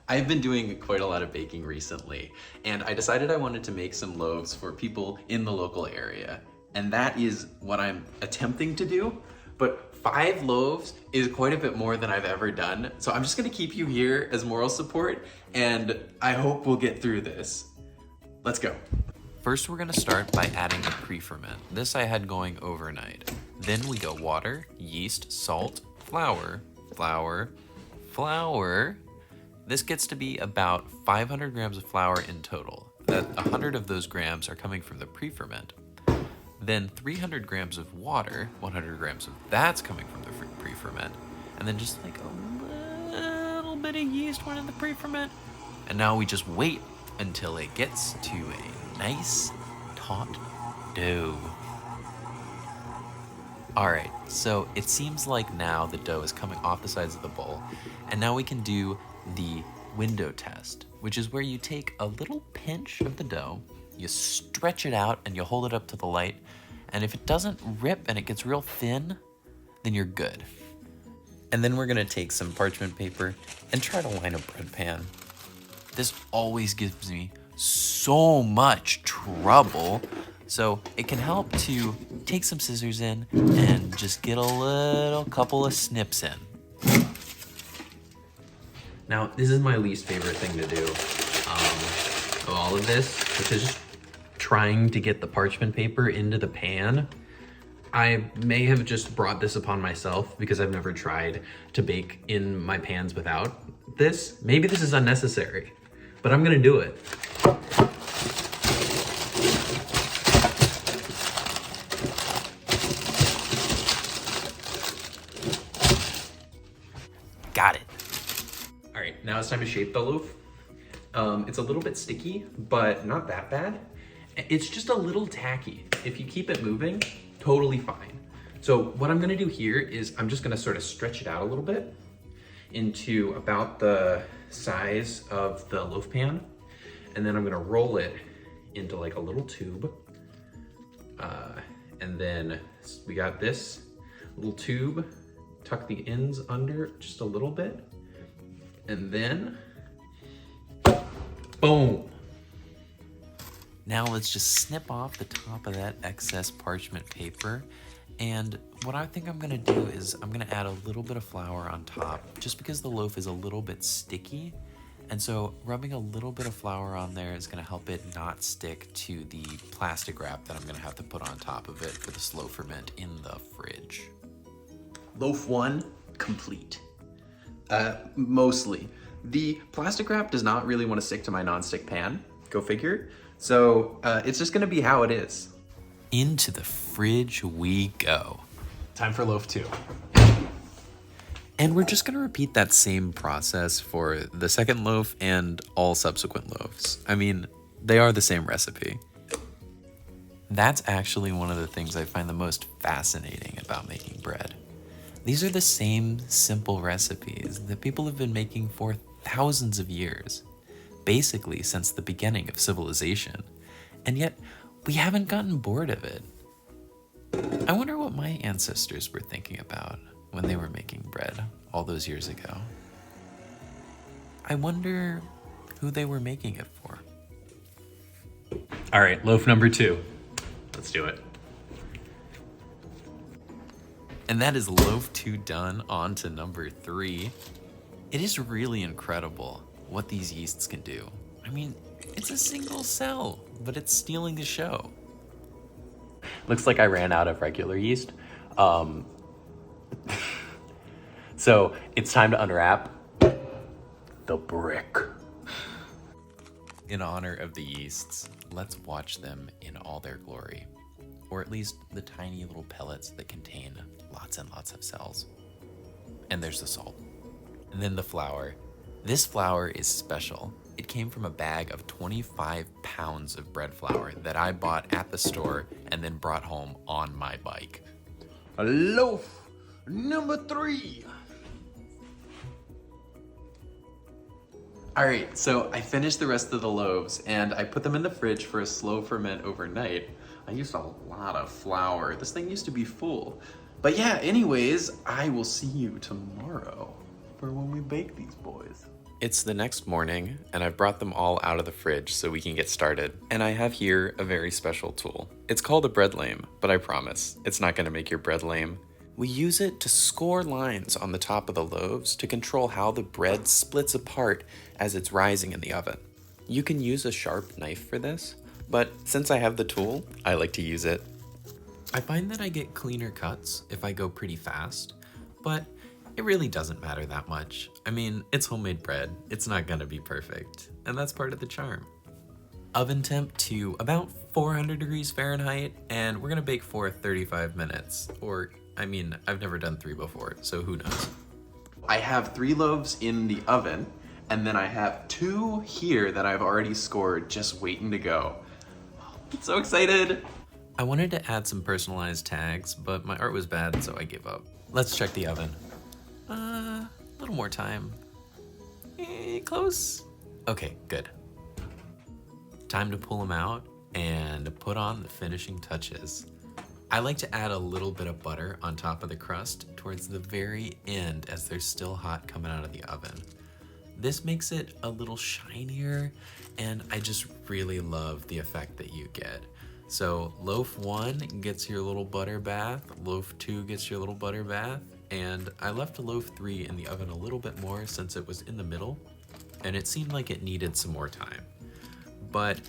I've been doing quite a lot of baking recently, and I decided I wanted to make some loaves for people in the local area. And that is what I'm attempting to do, but 5 loaves is quite a bit more than I've ever done. So I'm just gonna keep you here as moral support, and I hope we'll get through this. Let's go. First, we're gonna start by adding the preferment. This I had going overnight. Then we go water, yeast, salt, flour, flour, flour. This gets to be about 500 grams of flour in total. 100 of those grams are coming from the preferment. Then 300 grams of water, 100 grams of that's coming from the preferment. And then just like a little bit of yeast went in the preferment. And now we just wait until it gets to a nice taut dough. All right, so it seems like now the dough is coming off the sides of the bowl, and now we can do the window test, which is where you take a little pinch of the dough, you stretch it out, and you hold it up to the light, and if it doesn't rip and it gets real thin, then you're good. And then we're gonna take some parchment paper and try to line a bread pan. This always gives me so much trouble, so it can help to take some scissors in and just get a little couple of snips in. Now, this is my least favorite thing to do of all of this, which is just trying to get the parchment paper into the pan. I may have just brought this upon myself because I've never tried to bake in my pans without this. Maybe this is unnecessary, but I'm gonna do it. Got it. All right, now it's time to shape the loaf. It's a little bit sticky, but not that bad. It's just a little tacky. If you keep it moving, totally fine. So what I'm gonna do here is I'm just gonna sort of stretch it out a little bit into about the size of the loaf pan. And then I'm gonna roll it into like a little tube. And then we got this little tube, tuck the ends under just a little bit. And then, boom. Now let's just snip off the top of that excess parchment paper. And what I think I'm gonna do is I'm gonna add a little bit of flour on top just because the loaf is a little bit sticky. And so rubbing a little bit of flour on there is gonna help it not stick to the plastic wrap that I'm gonna have to put on top of it for the slow ferment in the fridge. Loaf 1, complete. Mostly. The plastic wrap does not really want to stick to my nonstick pan, go figure. So it's just gonna be how it is. Into the fridge we go. Time for loaf 2. And we're just gonna repeat that same process for the second loaf and all subsequent loaves. I mean, they are the same recipe. That's actually one of the things I find the most fascinating about making bread. These are the same simple recipes that people have been making for thousands of years, basically since the beginning of civilization, and yet we haven't gotten bored of it. I wonder what my ancestors were thinking about when they were making bread all those years ago. I wonder who they were making it for. All right, loaf number 2. Let's do it. And that is loaf 2 done. On to number 3. It is really incredible what these yeasts can do. I mean, it's a single cell, but it's stealing the show. Looks like I ran out of regular yeast. So it's time to unwrap the brick. In honor of the yeasts, let's watch them in all their glory. Or at least the tiny little pellets that contain lots and lots of cells. And there's the salt. And then the flour. This flour is special. It came from a bag of 25 pounds of bread flour that I bought at the store and then brought home on my bike. Loaf number 3. All right, so I finished the rest of the loaves and I put them in the fridge for a slow ferment overnight. I used a lot of flour. This thing used to be full. But yeah, anyways, I will see you tomorrow for when we bake these boys. It's the next morning, and I've brought them all out of the fridge so we can get started. And I have here a very special tool. It's called a bread lame, but I promise, it's not gonna make your bread lame. We use it to score lines on the top of the loaves to control how the bread splits apart as it's rising in the oven. You can use a sharp knife for this, but since I have the tool, I like to use it. I find that I get cleaner cuts if I go pretty fast, but it really doesn't matter that much. I mean, it's homemade bread. It's not gonna be perfect, and that's part of the charm. Oven temp to about 400 degrees Fahrenheit, and we're gonna bake for 35 minutes. Or, I mean, I've never done 3 before, so who knows? I have 3 loaves in the oven, and then I have 2 here that I've already scored, just waiting to go. I'm so excited! I wanted to add some personalized tags, but my art was bad, so I gave up. Let's check the oven. A little more time. Close? Okay, good. Time to pull them out and put on the finishing touches. I like to add a little bit of butter on top of the crust towards the very end as they're still hot coming out of the oven. This makes it a little shinier, and I just really love the effect that you get. So loaf 1 gets your little butter bath, loaf 2 gets your little butter bath, and I left loaf 3 in the oven a little bit more since it was in the middle, and it seemed like it needed some more time. But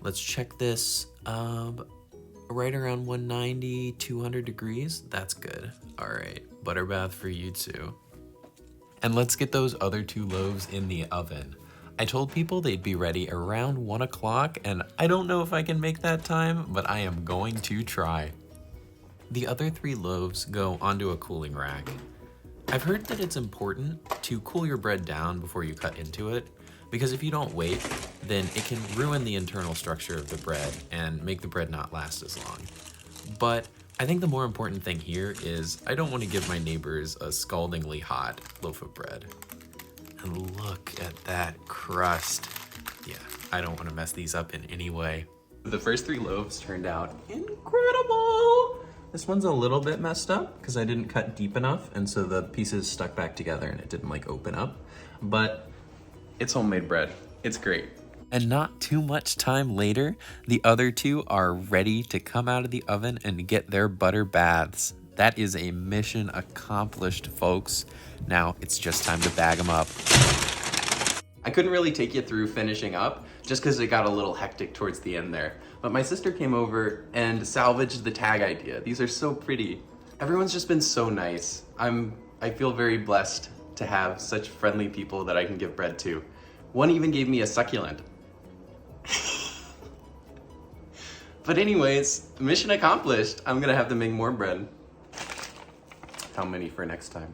let's check this, right around 190, 200 degrees, that's good. All right, butter bath for you too. And let's get those other 2 loaves in the oven. I told people they'd be ready around 1 o'clock, and I don't know if I can make that time, but I am going to try. The other 3 loaves go onto a cooling rack. I've heard that it's important to cool your bread down before you cut into it, because if you don't wait, then it can ruin the internal structure of the bread and make the bread not last as long. But I think the more important thing here is I don't want to give my neighbors a scaldingly hot loaf of bread. And look at that crust. Yeah, I don't want to mess these up in any way. The first 3 loaves turned out incredible. This one's a little bit messed up because I didn't cut deep enough, and so the pieces stuck back together and it didn't like open up. But it's homemade bread. It's great. And not too much time later, the other 2 are ready to come out of the oven and get their butter baths. That is a mission accomplished, folks. Now it's just time to bag them up. I couldn't really take you through finishing up just because it got a little hectic towards the end there. But my sister came over and salvaged the tag idea. These are so pretty. Everyone's just been so nice. I feel very blessed to have such friendly people that I can give bread to. One even gave me a succulent. But anyways, mission accomplished. I'm gonna have to make more bread. How many for next time?